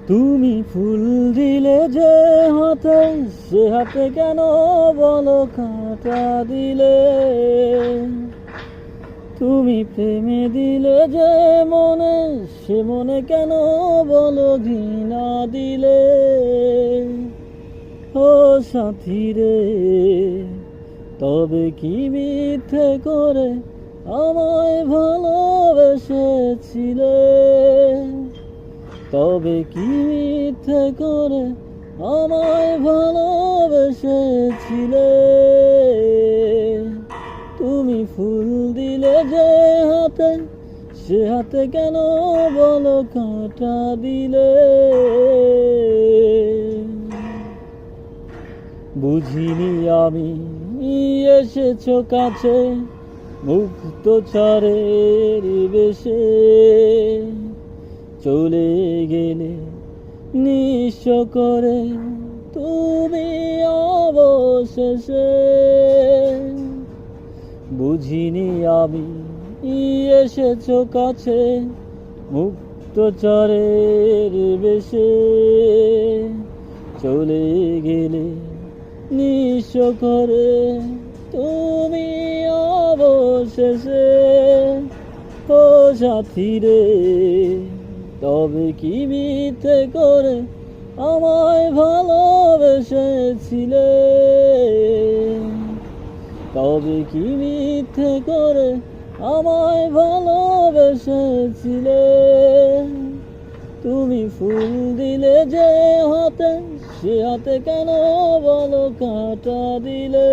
তুমি ফুল দিলে যে হাতে, সে হাতে কেন বলো কাঁটা দিলে? তুমি প্রেমে দিলে যে মনে, সে মনে কেন বলো ঘৃণা দিলে? ও সাথী রে, তবে কি মিথ্যে করে আমায় ভালোবেসেছিলে? তবে কি মিথ্যে করে আমায় ভালোবেসেছিলে? তুমি ফুল দিলে যে হাতে, সে হাতে কেন বলো কাঁটা দিলে? বুঝিনি আমি এসেছো কাছে মুক্ত চারের বেশে, চলে গেলে নিঃস্ব করে তুমি অবশেষে। বুঝিনি আমি এসেছো কাছে মুক্ত চারের বেশে, চলে গেলে নিঃস্ব করে তুমি অবশেষে। ও সাথী রে, তবে কি মিথ্যে করে আমায় ভালোবেসেছিলে? তবে কি মিথ্যে করে আমায় ভালোবেসেছিলে? তুমি ফুল দিলে যে হাতে, সে হাতে কেন বলো কাঁটা দিলে?